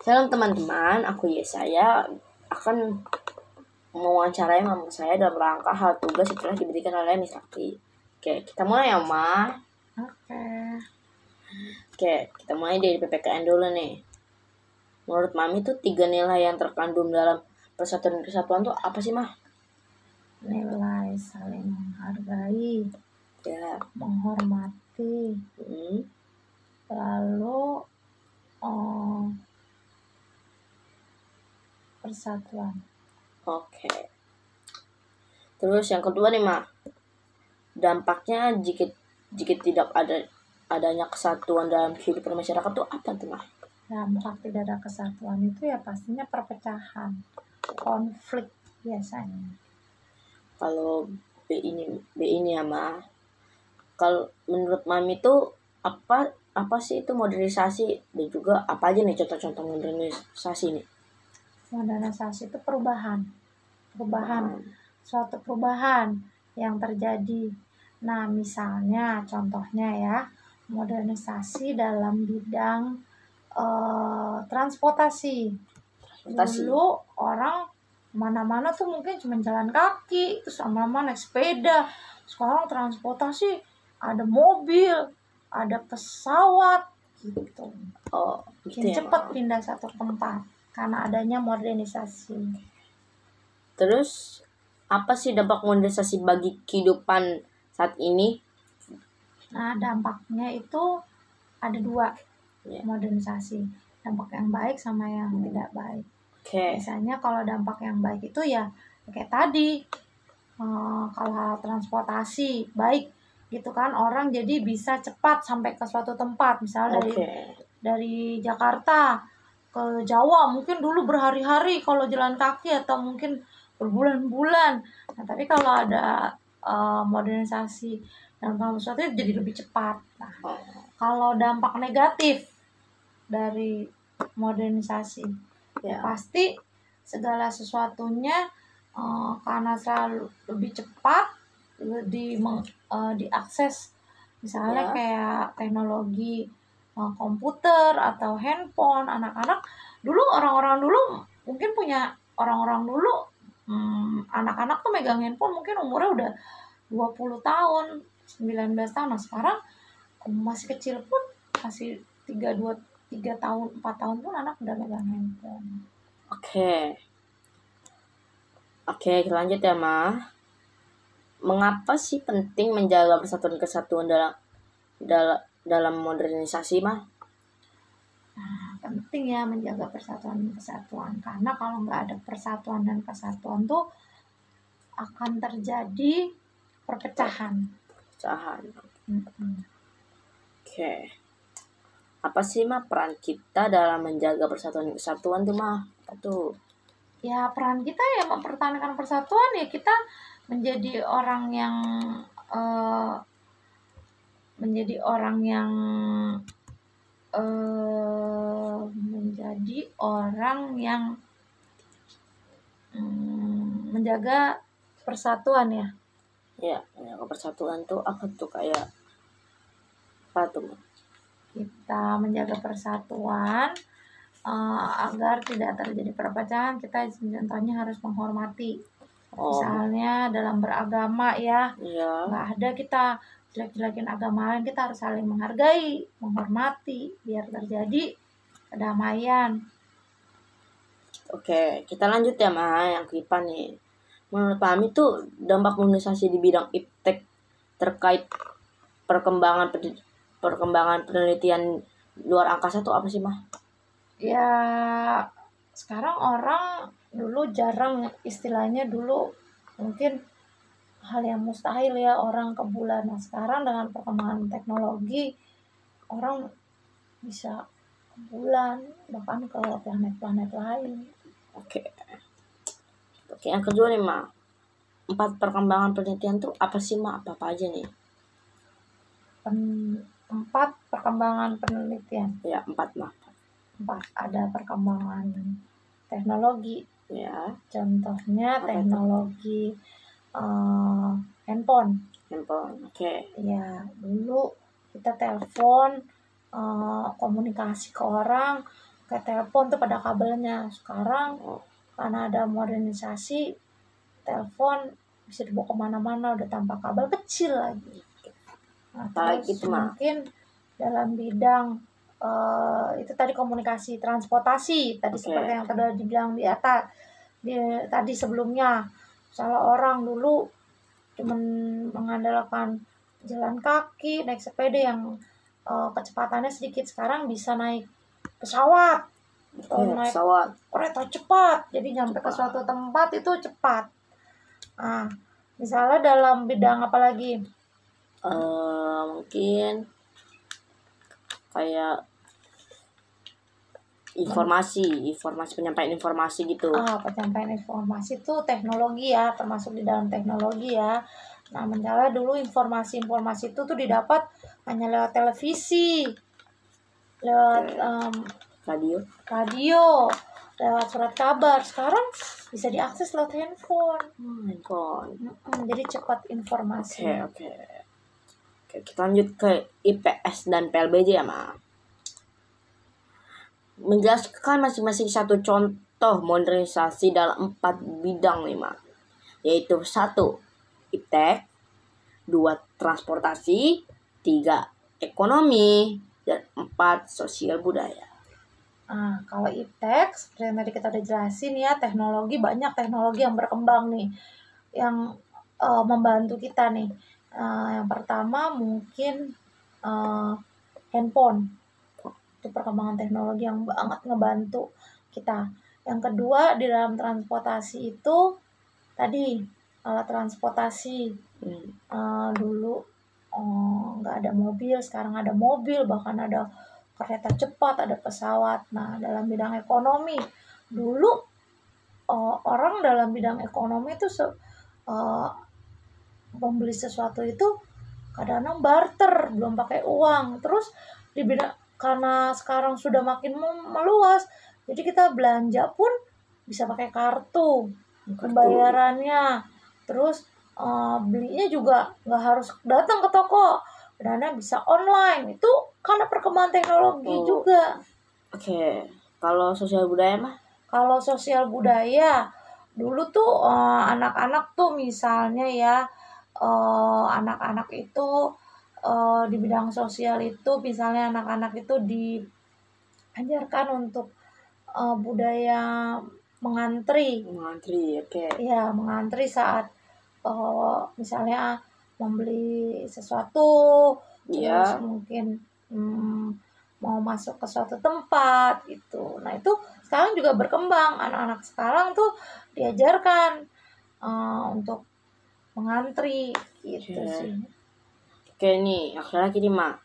Salam teman-teman, aku Yesaya akan mewawancarai mama saya dalam rangka hal tugas yang telah diberikan oleh Miss Sakti. Oke, kita mulai ya, Ma. Oke, kita mulai dari PPKN dulu nih. Menurut Mami tuh 3 nilai yang terkandung dalam persatuan dan kesatuan tuh apa sih, Ma? Nilai saling menghargai, Ya. menghormati, lalu persatuan. Oke. Terus yang kedua nih, Ma. Dampaknya jika tidak adanya kesatuan dalam kehidupan masyarakat tuh apa tuh, Ma? Dampak tidak ada kesatuan itu ya pastinya perpecahan, konflik biasanya. Kalau B ini ya, Ma. Kalau menurut Mami tuh apa sih itu modernisasi, dan juga apa aja nih contoh-contoh modernisasi nih? Modernisasi itu perubahan, suatu perubahan yang terjadi. Nah, misalnya contohnya ya, modernisasi dalam bidang transportasi. Dulu orang mana-mana tuh mungkin cuma jalan kaki, terus lama-lama naik sepeda. Sekarang transportasi ada mobil, ada pesawat gitu. Makin cepat pindah satu tempat karena adanya modernisasi. Terus apa sih dampak modernisasi bagi kehidupan saat ini? Nah, dampaknya itu ada 2 modernisasi. Dampak yang baik sama yang tidak baik. Biasanya kalau dampak yang baik itu ya kayak tadi, kalau hal transportasi baik gitu kan, orang jadi bisa cepat sampai ke suatu tempat. Misalnya dari Jakarta ke Jawa mungkin dulu berhari-hari kalau jalan kaki, atau mungkin berbulan-bulan. Nah, tapi kalau ada modernisasi dan sesuatu jadi lebih cepat. Nah, kalau dampak negatif dari modernisasi ya pasti segala sesuatunya karena selalu lebih cepat diakses. Misalnya kayak teknologi komputer atau handphone. Anak-anak dulu, orang-orang dulu mungkin punya anak-anak tuh megang handphone mungkin umurnya udah 20 tahun, 19 tahun. Nah, sekarang masih kecil pun, masih 3 tahun, 4 tahun pun anak udah megang handphone. Oke, lanjut ya, Ma. Mengapa sih penting menjaga persatuan kesatuan dalam modernisasi, Ma? Nah, penting ya menjaga persatuan dan kesatuan, karena kalau nggak ada persatuan dan kesatuan tuh akan terjadi perpecahan. Oke. Apa sih, Ma, peran kita dalam menjaga persatuan dan kesatuan tuh, Ma? Apa tuh? Ya, peran kita ya mempertahankan persatuan, ya kita menjadi orang yang menjaga persatuan ya. Ya, menjaga persatuan tuh apa tuh, kayak apa tuh? Kita menjaga persatuan agar tidak terjadi perpecahan. Kita contohnya harus menghormati. Misalnya dalam beragama ya, nggak ada kita jelek-jelekin agama lain, kita harus saling menghargai, menghormati biar terjadi kedamaian. Oke, kita lanjut ya, Ma, yang KIPA nih. Menurut kami tuh dampak modernisasi di bidang iptek terkait perkembangan penelitian luar angkasa tuh apa sih, Ma? Ya, sekarang orang dulu jarang, istilahnya dulu mungkin hal yang mustahil ya orang ke bulan. Nah, sekarang dengan perkembangan teknologi, orang bisa ke bulan, bahkan ke planet-planet lain. Oke, yang kedua nih, Ma. 4 perkembangan penelitian tuh apa sih, Ma? Apa aja nih? 4 perkembangan penelitian. Ya, 4, Ma. 4. Ada perkembangan teknologi. Ya. Contohnya teknologi handphone. Oke. Ya, dulu kita telepon komunikasi ke orang kayak telepon tuh pada kabelnya. Sekarang karena ada modernisasi, telepon bisa dibawa kemana-mana udah tanpa kabel, kecil lagi. Nah, terus mungkin dalam bidang itu tadi komunikasi, transportasi tadi seperti yang tadi dibilang di atas tadi sebelumnya. Misalnya orang dulu cuman mengandalkan jalan kaki, naik sepeda yang kecepatannya sedikit, sekarang bisa naik pesawat atau naik kereta cepat, jadi nyampe ke suatu tempat itu cepat. Nah, misalnya dalam bidang apa lagi? Mungkin kayak informasi penyampaian informasi gitu. Penyampaian informasi itu teknologi ya, termasuk di dalam teknologi ya. Nah, misalnya dulu informasi itu tuh didapat hanya lewat televisi, lewat radio, lewat surat kabar. Sekarang bisa diakses lewat handphone. Jadi cepat informasi. Oke. Kita lanjut ke IPS dan PLBJ ya, Ma. Menjelaskan masing-masing satu contoh modernisasi dalam 4 bidang nih, Ma. Yaitu 1. Iptek, 2. Transportasi, 3. Ekonomi, dan 4. Sosial budaya. Kalau iptek seperti yang tadi kita udah jelasin ya, teknologi, banyak teknologi yang berkembang nih yang membantu kita nih. Yang pertama mungkin handphone, itu perkembangan teknologi yang banget ngebantu kita. Yang kedua di dalam transportasi itu tadi alat transportasi. Dulu nggak ada mobil, sekarang ada mobil, bahkan ada kereta cepat, ada pesawat. Nah, dalam bidang ekonomi dulu orang dalam bidang ekonomi itu membeli sesuatu itu kadang-kadang barter, belum pakai uang. Terus di bidang, karena sekarang sudah makin meluas, jadi kita belanja pun bisa pakai kartu pembayarannya. Terus belinya juga nggak harus datang ke toko, dana bisa online. Itu karena perkembangan teknologi juga. Kalau sosial budaya mah? Kalau sosial budaya dulu tuh anak-anak tuh misalnya ya, anak-anak itu di bidang sosial itu misalnya anak-anak itu diajarkan untuk budaya mengantri. Ya, mengantri saat misalnya membeli sesuatu, terus mungkin mau masuk ke suatu tempat gitu. Nah, itu sekarang juga berkembang. Anak-anak sekarang tuh diajarkan untuk mengantri gitu sih. Nih, akhirnya gini, Mak.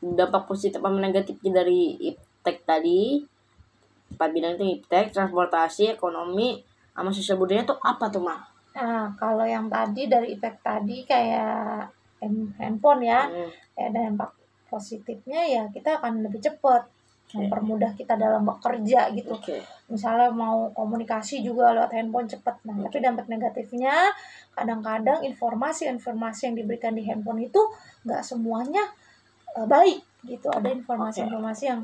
Dampak positif apa negatifnya dari iptek tadi? 4 bidang itu iptek, transportasi, ekonomi, sama sosial budaya tuh apa tuh, Mak? Nah, kalau yang tadi dari iptek tadi kayak handphone ya, kayak dampak positifnya ya kita akan lebih cepat, mempermudah kita dalam bekerja gitu. Misalnya mau komunikasi juga lewat handphone cepat. Nah, tapi dampak negatifnya kadang-kadang informasi yang diberikan di handphone itu nggak semuanya baik gitu. Ada informasi-informasi yang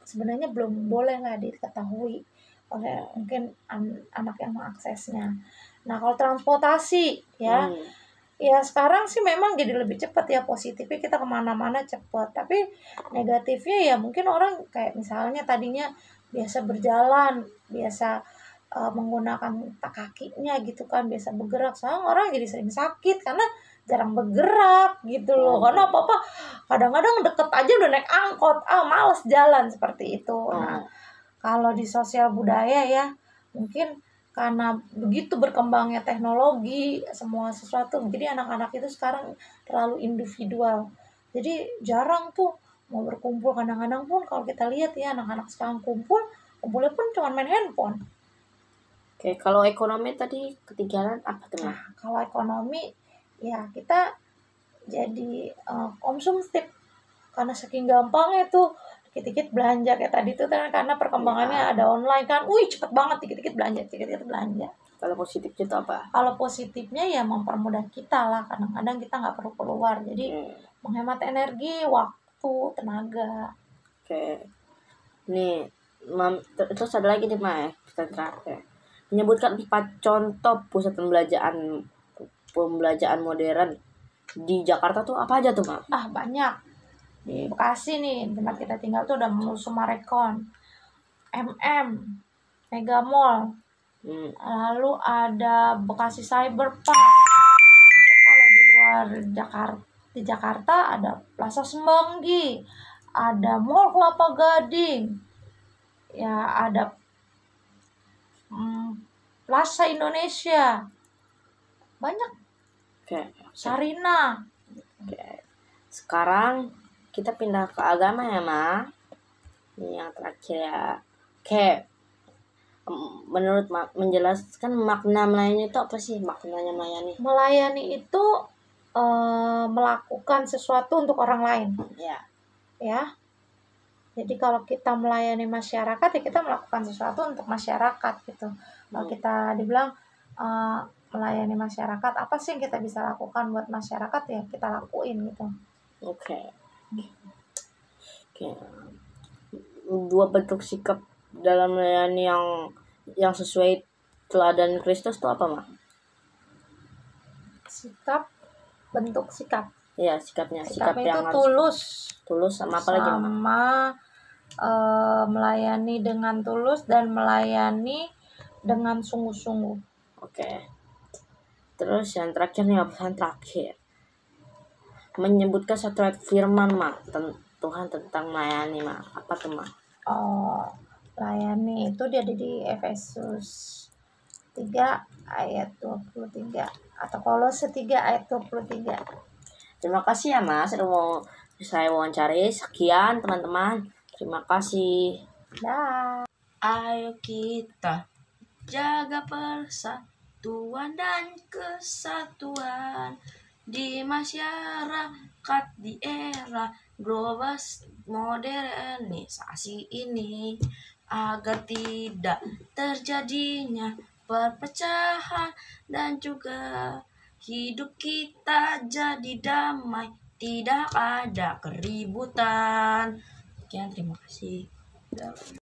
sebenarnya belum boleh lah diketahui oleh mungkin anak yang mengaksesnya. Nah, kalau transportasi ya, ya sekarang sih memang jadi lebih cepat ya, positifnya kita kemana-mana cepat. Tapi negatifnya ya mungkin orang kayak misalnya tadinya biasa berjalan, biasa menggunakan kakinya gitu kan, biasa bergerak. Sekarang orang jadi sering sakit karena jarang bergerak gitu loh. Karena apa-apa kadang-kadang deket aja udah naik angkot, males jalan seperti itu. Nah, kalau di sosial budaya ya mungkin karena begitu berkembangnya teknologi, semua sesuatu, jadi anak-anak itu sekarang terlalu individual. Jadi jarang tuh mau berkumpul. Kadang-kadang pun kalau kita lihat ya anak-anak sekarang kumpulnya pun cuma main handphone. Kalau ekonomi tadi ketinggalan apa tuh? Nah, kalau ekonomi ya kita jadi konsumtif karena saking gampangnya tuh dikit-dikit belanja kayak tadi tuh karena perkembangannya ada online kan, cepet banget dikit-dikit belanja. Kalau positifnya itu apa? Kalau positifnya ya mempermudah kita lah, kadang-kadang kita nggak perlu keluar, jadi menghemat energi, waktu, tenaga. Nih, terus ada lagi nih Mae, terakhir. Menyebutkan 4 contoh pusat pembelajaran modern di Jakarta tuh apa aja tuh, Mak? Banyak. Di Bekasi nih, tempat kita tinggal tuh udah Sumarekon, Mega Mall. Lalu ada Bekasi Cyber Park. Mungkin kalau di luar Jakarta ada Plaza Semanggi, ada Mall Kelapa Gading, ya ada Plaza Indonesia, banyak. Sarina. Sekarang kita pindah ke agama ya, Ma. Ini yang terakhir ya. Menurut menjelaskan makna melayani itu apa sih? Maknanya melayani? Melayani itu melakukan sesuatu untuk orang lain. Ya. Jadi kalau kita melayani masyarakat ya kita melakukan sesuatu untuk masyarakat gitu. Kalau kita dibilang melayani masyarakat, apa sih yang kita bisa lakukan buat masyarakat, ya kita lakuin gitu. Oke. Dua bentuk sikap dalam melayani yang sesuai teladan Kristus itu apa, Mak? Bentuk sikap. Iya, sikapnya. Sikap itu yang tulus. Tulus sama apa lagi, Mak? Sama melayani dengan tulus dan melayani dengan sungguh-sungguh. Oke. Terus yang terakhir nih, pesan terakhir. Menyebutkan satu ayat firman, Mak, Tuhan tentang melayani, Mak. Apa tuh, Mak? Layani itu dia ada di Efesus 3 ayat 23 atau Kolose 3 ayat 23. Terima kasih ya, Mas, sudah mau saya wawancari. Sekian, teman-teman. Terima kasih. Dah. Ayo kita jaga persatuan dan kesatuan di masyarakat di era global modernisasi ini, agar tidak terjadinya perpecahan dan juga hidup kita jadi damai, tidak ada keributan. Sekian, terima kasih.